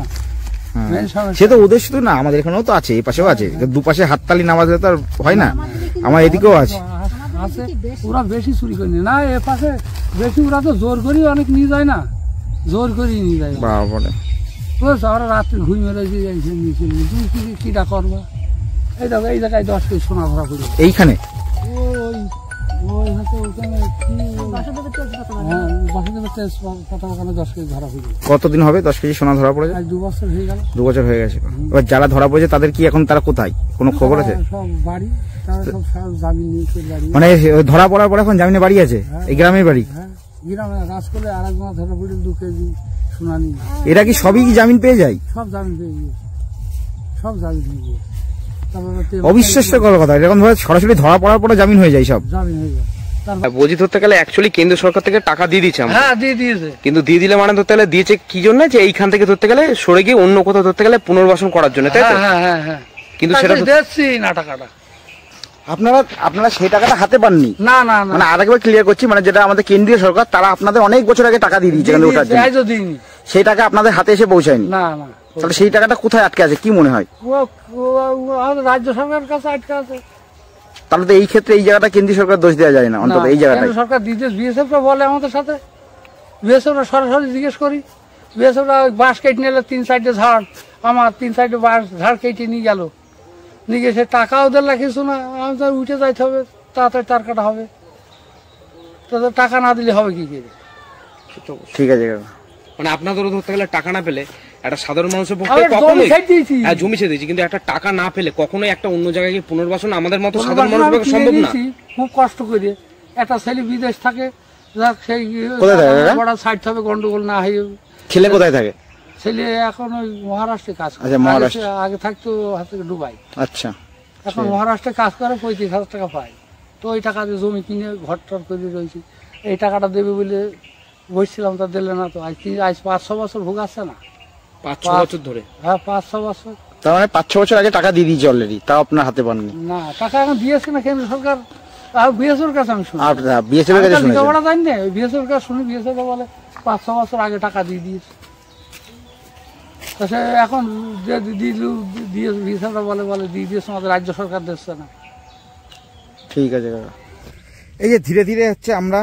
হ্যাঁ। মেন সমস্যা সে তো ওদের শুধু না, আমাদের এখানেও তো আছে, এই পাশেও আছে, দুপাশে হাততালি না বাজলে তো আর হয় না, আমার এদিকেও আছে। আছে, ওরা বেশি চুরি করে নিয়ে না, এ পাশে বেশি ওরা তো জোর করি অনেক নিয়ে যায় না, জোর করি নিয়ে যায়। বাবা, বুঝছো, ওরা রাত্রে ঘুম মেরেছি তুমি কিটা করবা। এই দেখো এই জায়গায় 10 কেজি সোনা ধরা পড়ে এইখানে ওই ওই হচ্ছে ওখানে কি হ্যাঁ বাসুদেবের কথা ওখানে 10 কেজি ধরা পড়ে। কতদিন হবে 10 কেজি সোনা ধরা পড়েছে? আজ 2 বছর হয়ে গেল। 2 বছর হয়ে গেছে। এবার যারা ধরা পড়েছে তাদের কি এখন, তারা কোথায়, কোনো খবর আছে? সব বাড়ি, তারা সব জামিন নিয়েছে বাড়ি। মানে ধরা পড়ার পর এখন জামিনে বাড়ি আছে, এই গ্রামের বাড়ি? হ্যাঁ, গ্রামে রাজ করে আরেকজন ধরা পড়ে 2 কেজি সোনা নিয়ে। এরা কি সবই কি জামিন পেয়ে যায়? সব জামিন পেয়ে গিয়েছে, সব জামিন পেয়ে গিয়েছে। তারপরে অবিশ্বাস্যকর কথা, এরকম ধরে সরাসরি ধরা পড়ার পরে জামিন হয়ে যায় সব। জামিন হয়ে যায়। বলছি ধরতে গেলে অ্যাকচুয়ালি কেন্দ্র সরকার থেকে টাকা দিয়ে দিচ্ছে আমরা। হ্যাঁ দিয়ে দিয়েছে। কিন্তু দিয়ে দিলে মানে ধরতে গেলে দিয়েছে কি জন্য, যে এইখান থেকে ধরতে গেলে সরে গিয়ে অন্য কোথাও ধরতে গেলে পুনর্বাসন করার জন্য, তাই তো? হ্যাঁ হ্যাঁ হ্যাঁ। কিন্তু সেটা তো- দেখছি না টাকাটা। আপনারা সেই টাকাটা হাতে পাননি? না না না, মানে আরেকবার ক্লিয়ার করছি, মানে যেটা আমাদের কেন্দ্রীয় সরকার, তারা আপনাদের অনেক বছর আগে টাকা দিয়ে দিয়েছে এখানে ওঠার জন্য, আজও দিইনি। সেই টাকা আপনাদের হাতে এসে পৌঁছায়নি। না না, তাহলে সেই টাকাটা কোথায় আটকে আছে কি মনে হয়? রাজ্য সরকারের কাছে আটকে আছে। তাহলে তো এই ক্ষেত্রে এই জায়গাটা কেন্দ্রীয় সরকার দোষ দেওয়া যায় না, অন্তত এই জায়গাটায়। কেন্দ্র সরকার দিতে বিএসএফ বলে আমাদের সাথে, বিএসএফ সরাসরি জিজ্ঞেস করি, বিএসএফ বাঁশ কেটে নিলে 3 সাইডে ঝাড়, আমার 3 সাইডে বাঁশ ঝাড় কেটে নিয়ে গেল, নিয়ে গিয়ে সে টাকা ওদের কিছু না, আমি তো উঠে যাইতে হবে, তাড়াতাড়ি তার কাটা হবে, তাদের টাকা না দিলে হবে কি করে? ঠিক আছে কাকা। মানে আপনাদেরও ধরতে গেলে টাকা না পেলে একটা সাধারণ মানুষের পক্ষে আমরা জমি কখনোই, ছেড়ে দিয়েছি। হ্যাঁ জমি ছেড়ে দিয়েছি, কিন্তু একটা টাকা না পেলে কখনোই একটা অন্য জায়গায় গিয়ে পুনর্বাসন আমাদের মতো পুনর্বাসন সাধারণ মানুষের আমি পক্ষে কিনে সম্ভব না। নিয়েছি, খুব কষ্ট করে। একটা ছেলে বিদেশ থাকে, যাক সেই কোথায় থাকে কাকা? বড় সাইড হবে, গন্ডগোল না হয়। ছেলে কোথায় থাকে? ছেলে এখন ওই মহারাষ্ট্রে কাজ করে। আচ্ছা, মহারাষ্ট্র। আগে থাকতো হাতে দুবাই, আচ্ছা, এখন মহারাষ্ট্রে কাজ করে 35,000 টাকা পায়। তো ওই টাকা দিয়ে জমি কিনে ঘর টর করে রয়েছে, এই টাকাটা দেবে বলে বসছিলাম, তা দিলে না। তো আজ 5-6 বছর ভোগাচ্ছে না। 5-6 বছর ধরে? হ্যাঁ 5-6 বছর। তার মানে 5-6 বছর আগে টাকা দিয়ে দিয়েছে অলরেডি, তাও আপনার হাতে পাননি? না, টাকা এখন দিয়েছে না কেন্দ্র সরকার, আর বিএসএফ কাছে আমি শুনি। আপনার বিএসএফ এর কাছে শুনেছেন? লেখাপড়া জানি না, বিএসএফ কাছে শুনি, বিএসএফ বলে 5-6 বছর আগে টাকা দিয়ে দিয়েছে। তা সে এখন যে দিয়ে বিএসএফ বলে দিয়ে দিয়েছে, আমাদের রাজ্য সরকার দিচ্ছে না। ঠিক আছে কাকা। এই যে ধীরে ধীরে হচ্ছে আমরা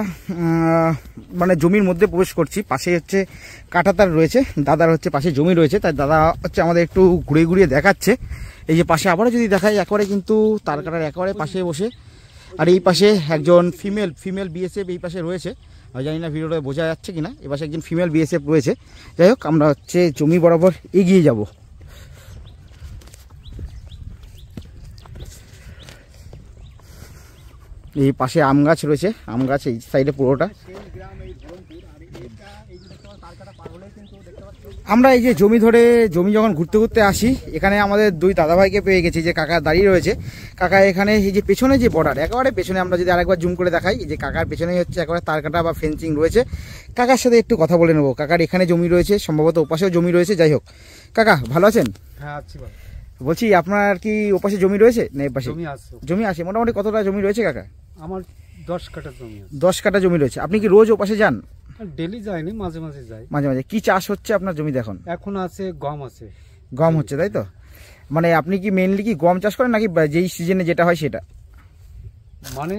মানে জমির মধ্যে প্রবেশ করছি, পাশে হচ্ছে কাঁটাতার রয়েছে, দাদার হচ্ছে পাশে জমি রয়েছে, তাই দাদা হচ্ছে আমাদের একটু ঘুরিয়ে ঘুরিয়ে দেখাচ্ছে। এই যে পাশে আবারও যদি দেখাই, একেবারে কিন্তু তার কাটার একেবারে পাশে বসে, আর এই পাশে একজন ফিমেল বিএসএফ এই পাশে রয়েছে, আমি জানি না ভিডিওটা বোঝা যাচ্ছে কিনা, এ পাশে একজন ফিমেল বিএসএফ রয়েছে। যাই হোক, আমরা হচ্ছে জমি বরাবর এগিয়ে যাব। এই পাশে আম গাছ রয়েছে, আম গাছ এই সাইডে পুরোটা। আমরা এই যে জমি যখন ঘুরতে ঘুরতে আসি, এখানে আমাদের 2 দাদাভাইকে পেয়ে গেছি, যে কাকা দাঁড়িয়ে রয়েছে। কাকা এখানে এই যে পেছনে যে বর্ডার, একেবারে পেছনে আমরা যদি আরেকবার জুম করে দেখাই, এই যে কাকার পেছনেই হচ্ছে একেবারে তার কাটা বা ফেন্সিং রয়েছে। কাকার সাথে একটু কথা বলে নেবো। কাকার এখানে জমি রয়েছে, সম্ভবত ওপাশেও জমি রয়েছে। যাই হোক কাকা, ভালো আছেন? হ্যাঁ আছি। বলছি আপনার কি ওপাশে জমি রয়েছে না এপাশে? জমি আছে। মোটামুটি কতটা জমি রয়েছে কাকা? আমার 10 কাঠা জমি আছে। 10 কাঠা জমি রয়েছে। আপনি কি রোজ ওপাশে যান? ডেলি যাইনি, মাঝে মাঝে যাই। মাঝে মাঝে। কি চাষ হচ্ছে আপনার জমিতে এখন? এখন আছে গম আছে। গম হচ্ছে, তাই তো? মানে আপনি কি মেইনলি কি গম চাষ করেন, নাকি যেই সিজনে যেটা হয় সেটা? মানে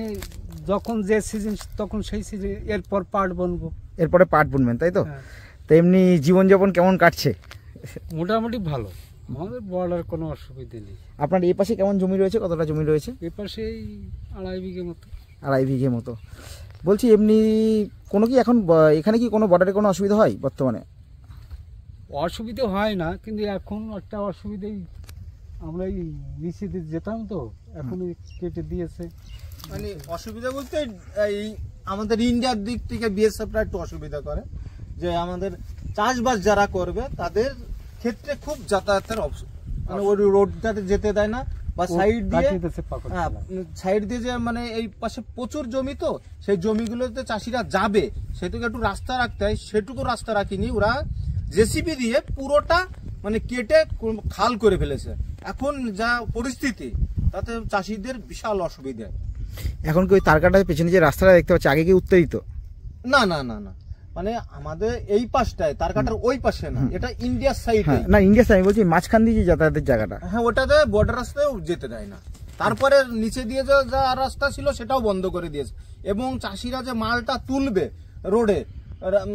যখন যে সিজন তখন সেই সিজন, এরপর পাট বুনবো। এরপরে পাট বুনবেন, তাই তো? তো এমনি জীবনযাপন কেমন কাটছে? মোটামুটি ভালো, আমাদের বর্ডার কোনো অসুবিধা নেই। আপনার এই পাশে কেমন জমি রয়েছে, কতটা জমি রয়েছে? এ পাশেই 2.5 বিঘে মতো। 2.5 বিঘে মতো। বলছি এমনি কোনো কি এখন এখানে কি কোনো বর্ডারে কোনো অসুবিধা হয় বর্তমানে? অসুবিধা হয় না, কিন্তু এখন একটা অসুবিধাই, আমরা এই নিচে যেতাম তো, এখন কেটে দিয়েছে। মানে অসুবিধা বলতে এই আমাদের ইন্ডিয়ার দিক থেকে বিএসএফরা একটু অসুবিধা করে, যে আমাদের চাষবাস যারা করবে তাদের ক্ষেত্রে খুব যাতায়াতের মানে ওই রোডটাতে যেতে দেয় না, বা সাইড দিয়ে যে মানে এই পাশে প্রচুর জমি, তো সেই জমিগুলোতে চাষিরা যাবে, সেটুকু একটু রাস্তা রাখতে হয়, সেটুকু রাস্তা রাখিনি ওরা, জেসিবি দিয়ে পুরোটা মানে কেটে খাল করে ফেলেছে। এখন যা পরিস্থিতি, তাতে চাষিদের বিশাল অসুবিধা। এখন কি ওই তারকাটার পেছনে যে রাস্তাটা দেখতে পাচ্ছি, আগে কি উত্তরিত? না না না না, মানে আমাদের এই পাশটায় তার কাটার ওই পাশে না, এটা ইন্ডিয়ার সাইডে। হ্যাঁ, না ইন্ডিয়া সাইড বলছি, মাঝখান দিয়ে যে যাতায়াতের জায়গাটা। হ্যাঁ, ওটাতে বর্ডার রাস্তায় যেতে দেয় না। তারপরে নিচে দিয়ে যা রাস্তা ছিল সেটাও বন্ধ করে দিয়েছে, এবং চাষিরা যে মালটা তুলবে রোডে,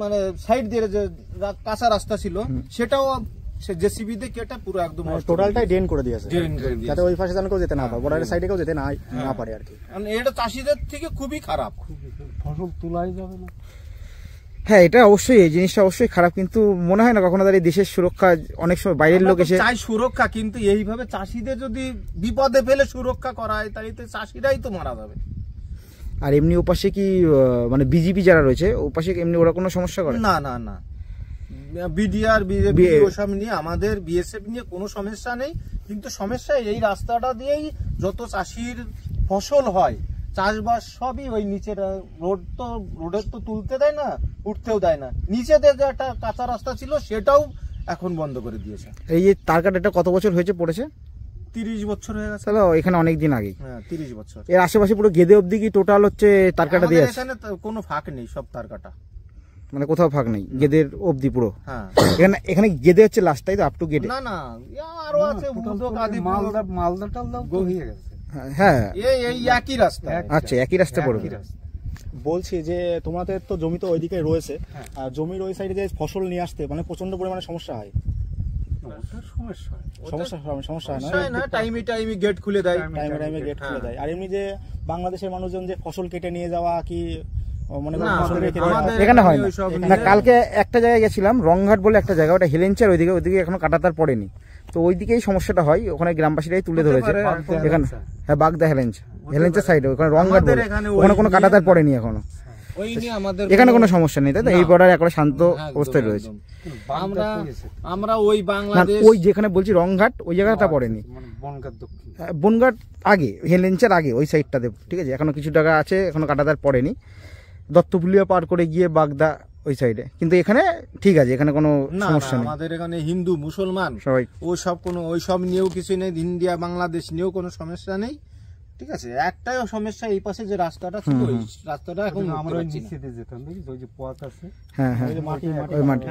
মানে সাইড দিয়ে যে কাঁচা রাস্তা ছিল সেটাও জেসিবি দিয়ে কেটে পুরো একদম টোটালটাই ড্রেন করে দিয়েছে, ড্রেন করে দিয়েছে। যাতে ওই পাশে যেন কেউ যেতে না পারে, বর্ডারের সাইডে কেউ যেতে না পারে আর কি। মানে এটা চাষিদের থেকে খুবই খারাপ। ফসল তোলাই যাবে না। হ্যাঁ, এটা অবশ্যই, এই জিনিসটা অবশ্যই খারাপ, কিন্তু মনে হয় না কখনো তার এই দেশের সুরক্ষা, অনেক সময় বাইরের লোক এসে চাই সুরক্ষা, কিন্তু এইভাবে চাষিদের যদি বিপদে ফেলে সুরক্ষা করা হয় তাহলে চাষিরাই তো মারা যাবে। আর এমনি ওপাশে কি মানে বিজেপি যারা রয়েছে ওপাশে এমনি ওরা কোনো সমস্যা করে? না না না, বিডিআর বিজেপি ওসব নিয়ে, আমাদের বিএসএফ নিয়ে কোনো সমস্যা নেই, কিন্তু সমস্যা এই রাস্তাটা দিয়েই যত চাষির ফসল হয়, চাষবাস সবই ওই নিচের রোডের তো তুলতে দেয় না, উঠতেও দেয় না। নিচেদের যে একটা কাঁচা রাস্তা ছিল সেটাও এখন বন্ধ করে দিয়েছে। এই যে তার কাটাটা কত বছর হয়েছে পড়েছে? 30 বছর হয়ে গেছে। তাহলে এখানে অনেক দিন আগে। হ্যাঁ, 30 বছর। এর আশেপাশে পুরো গেদে অবধি কি টোটাল হচ্ছে তার কাটা দিয়ে আছে? এখানে কোনো ফাঁক নেই, সব তার কাটা, মানে কোথাও ফাঁক নেই, গেদের অবধি পুরো। হ্যাঁ, এখানে গেদে হচ্ছে লাস্ট, তাই তো? Up to Gede? না না, আরো আছে মালদা টালদা হয়ে গেছে। হ্যাঁ, এই একই রাস্তা। আচ্ছা, একই রাস্তা পড়বে। বলছি যে তোমাদের তো জমি তো ওইদিকে রয়েছে, আর জমির ওই সাইডে যে ফসল নিয়ে আসতে মানে প্রচন্ড পরিমাণে সমস্যা হয়। সমস্যা হয় না, টাইমে গেট খুলে দেয়, টাইমে গেট খুলে দেয়। আর এমনি যে বাংলাদেশের মানুষজন যে ফসল কেটে নিয়ে যাওয়া কি মনে করেন ফসল রেখে দেওয়া? এখানে হয় না। কালকে একটা জায়গায় গেছিলাম, রংঘাট বলে একটা জায়গা, ওটা হেলেঞ্চার ওইদিকে এখনো কাটাতার পড়েনি, তো ওইদিকেই সমস্যাটা হয়, ওখানে গ্রামবাসীরাই তুলে ধরেছে এখানে। হ্যাঁ, বাগদা হেলেঞ্চার সাইডে ওখানে রংঘাট বলে, ওখানে কোনো কাটাতার পড়েনি এখনো। এখানে কোনো সমস্যা নেই, তাই তো? এই বর্ডারে এখন শান্ত অবস্থায় রয়েছে। আমরা ওই বাংলাদেশ, ওই যেখানে বলছি রংঘাট, ওই জায়গাটা পড়েনি, বনঘাট আগে, হেলেঞ্চার আগে ওই সাইডটাতে, ঠিক আছে? এখনো কিছু টাকা আছে, এখনো কাটাতার পড়েনি। দত্তপুলিয়া পার করে গিয়ে বাগদা ওই সাইডে, কিন্তু এখানে ঠিক আছে, এখানে কোনো সমস্যা নেই। আমাদের এখানে হিন্দু মুসলমান সবাই ওই সব নিয়েও কিছু নেই, ইন্ডিয়া বাংলাদেশ নিয়েও কোনো সমস্যা নেই, ঠিক আছে? একটাই সমস্যা, এই পাশে যে রাস্তাটা ছিল, ওই রাস্তাটা এখন আমরা নিচে দিয়ে যেতাম, দেখি ওই যে পথ আছে, হ্যাঁ হ্যাঁ, ওই মাটি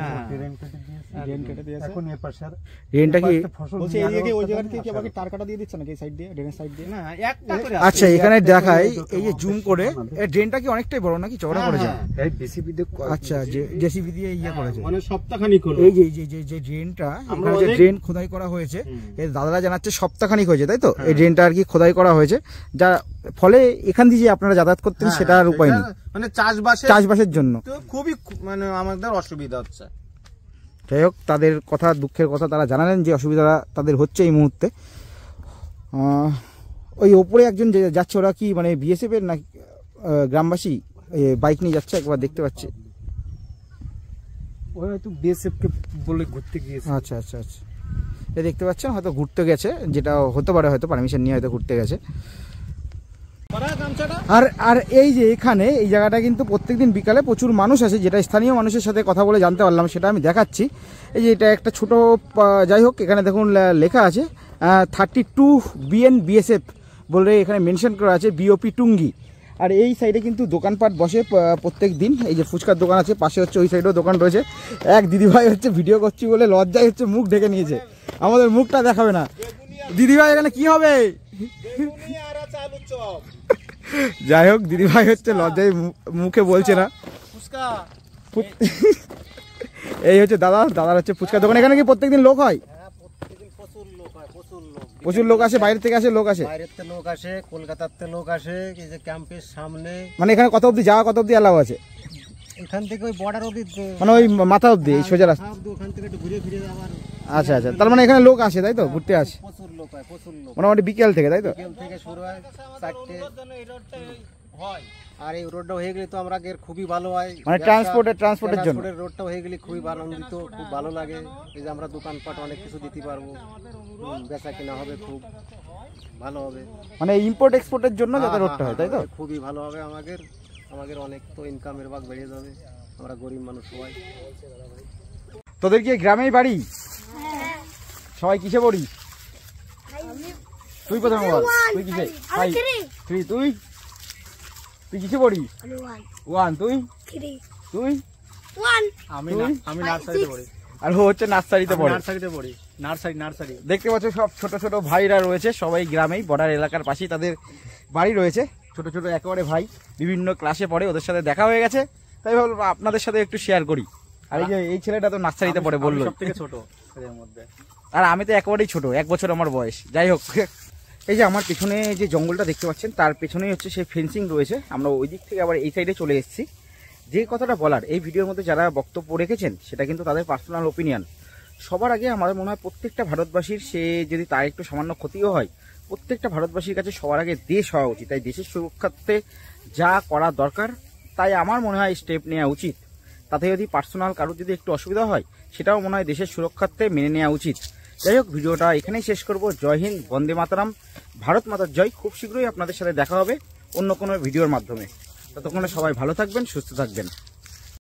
ড্রেন কেটে দিয়েছে। এখন এ পাশে আর ড্রেনটা কি বলছি এইদিকে ওই জায়গা থেকে কি আবার তার কাটা দিয়ে দিচ্ছে নাকি এই সাইড দিয়ে, ড্রেনের সাইড দিয়ে? না, একটা করে আচ্ছা, এখানে দেখাই, এই যে জুম করে, এই ড্রেনটা কি অনেকটাই বড় নাকি চওড়া করেছে? এই বিসিবি দিয়ে আচ্ছা, জেসিবি দিয়ে ইয়ে করেছে, মানে সপ্তাহখানিক হলো। এই যে ড্রেনটা, এখানে যে ড্রেন খোদাই করা হয়েছে, এই দাদারা জানাচ্ছে সপ্তাহখানিক হয়েছে, তাই তো? এই ড্রেনটা আর কি খোদাই করা হয়েছে, যা ফলে এখান দিয়ে যে আপনারা যাতায়াত করতেন সেটা আর উপায় নেই, মানে চাষবাসের জন্য খুবই মানে আমাদের অসুবিধা হচ্ছে। যাই হোক, তাদের কথা, দুঃখের কথা তারা জানালেন যে অসুবিধা তাদের হচ্ছে এই মুহূর্তে। ওই ওপরে একজন যাচ্ছে, ওরা কি মানে বিএসএফ এর না গ্রামবাসী বাইক নিয়ে যাচ্ছে, একবার দেখতে পাচ্ছি। ওই হয়তো বিএসএফ কে বলে ঘুরতে গিয়েছে। আচ্ছা আচ্ছা আচ্ছা, এই দেখতে পাচ্ছেন, হয়তো ঘুরতে গেছে, যেটা হতে পারে, হয়তো পারমিশন নিয়ে হয়তো ঘুরতে গেছে। আর এই যে এখানে এই জায়গাটা কিন্তু প্রত্যেকদিন বিকালে প্রচুর মানুষ আসে, যেটা স্থানীয় মানুষের সাথে কথা বলে জানতে পারলাম, সেটা আমি দেখাচ্ছি। এই যে এটা একটা ছোট, যাই হোক, এখানে দেখুন লেখা আছে 32 BNBSF বলে এখানে মেনশন করা আছে, বিওপি টুঙ্গি। আর এই সাইডে কিন্তু দোকানপাট বসে প্রত্যেক দিন, এই যে ফুচকার দোকান আছে পাশে, হচ্ছে ওই সাইডেও দোকান রয়েছে। এক দিদিভাই হচ্ছে ভিডিও করছি বলে লজ্জায় হচ্ছে মুখ ঢেকে নিয়েছে, আমাদের মুখটা দেখাবে না। দিদিভাই এখানে কি হবে? যাই হোক, দিদিভাই হচ্ছে লজ্জায় মুখে বলছে না। এই হচ্ছে দাদার হচ্ছে ফুচকা দোকান। এখানে কি প্রত্যেকদিন লোক হয়? প্রচুর লোক আসে, বাইরে থেকে আসে, লোক আসে, বাইরের থেকে লোক আসে, কলকাতার থেকে লোক আসে। এই যে ক্যাম্পের সামনে, মানে এখানে কত অবধি যাওয়া, কত অবধি অ্যালাউ আছে? এখান থেকে ওই বর্ডার অবধি, মানে ওই মাথা অবধি, এই সোজা রাস্তা। ওখান থেকে একটু ঘুরে ফিরে যাওয়ার। আচ্ছা আচ্ছা, তার মানে এখানে লোক আসে, তাই তো? ঘুরতে আসে প্রচুর লোক হয়, প্রচুর লোক। মোটামুটি বিকেল থেকে, তাই তো? বিকেল থেকে শুরু হয় 4টে। আর এই রোডটা হয়ে গেলে তো আমরা খুবই ভালো হয়, মানে ট্রান্সপোর্টের জন্য রোডটা হয়ে গেলে খুবই আনন্দিত, খুব ভালো লাগে। এই যে আমরা দোকানপাট অনেক কিছু দিতে পারবো, বেচা কিনা হবে, খুব ভালো হবে। মানে ইম্পোর্ট এক্সপোর্টের জন্য যাতে রোডটা হয়, তাই তো? খুবই ভালো হবে, আমাদের অনেক তো ইনকামের ভাগ বেড়ে যাবে, আমরা গরিব মানুষ সবাই। তোদের কি গ্রামেই বাড়ি? সবাই কিসে পড়ি? তুই প্রথমে বল, তুই কিসে? 3। তুই কিসে পড়ি? 1। তুই? আমি নার্সারিতে পড়ি। আর ও হচ্ছে নার্সারিতে পড়ে। নার্সারিতে পড়ি, নার্সারি। দেখতে পাচ্ছ সব ছোট ছোট ভাইরা রয়েছে, সবাই গ্রামেই বর্ডার এলাকার পাশেই তাদের বাড়ি রয়েছে। ছোট ছোট একেবারে ভাই, বিভিন্ন ক্লাসে পড়ে, ওদের সাথে দেখা হয়ে গেছে, তাই ভাবলাম আপনাদের সাথে একটু শেয়ার করি। আর এই যে এই ছেলেটা তো নার্সারিতে পড়ে বললো, সবথেকে ছোট এদের মধ্যে। আর আমি তো একেবারেই ছোট, 1 বছর আমার বয়স। যাই হোক, এই যে আমার পেছনে যে জঙ্গলটা দেখতে পাচ্ছেন, তার পেছনেই হচ্ছে সেই ফেন্সিং রয়েছে। আমরা ওই দিক থেকে আবার এই সাইডে চলে এসেছি। যে কথাটা বলার, এই ভিডিওর মধ্যে যারা বক্তব্য রেখেছেন সেটা কিন্তু তাদের পার্সোনাল ওপিনিয়ন। সবার আগে আমার মনে হয় প্রত্যেকটা ভারতবাসীর, সে যদি তার একটু সামান্য ক্ষতিও হয়, প্রত্যেকটা ভারতবাসীর কাছে সবার আগে দেশ হওয়া উচিত। তাই দেশের সুরক্ষার্থে যা করা দরকার, তাই আমার মনে হয় স্টেপ নেওয়া উচিত। তাতে যদি পার্সোনাল কারোর যদি একটু অসুবিধা হয়, সেটাও মনে হয় দেশের সুরক্ষার্থে মেনে নেওয়া উচিত। যাই হোক, ভিডিওটা এখানেই শেষ করব। জয় হিন্দ, বন্দে মাতরম, ভারত মাতার জয়। খুব শীঘ্রই আপনাদের সাথে দেখা হবে অন্য কোনো ভিডিওর মাধ্যমে। ততক্ষণে সবাই ভালো থাকবেন, সুস্থ থাকবেন।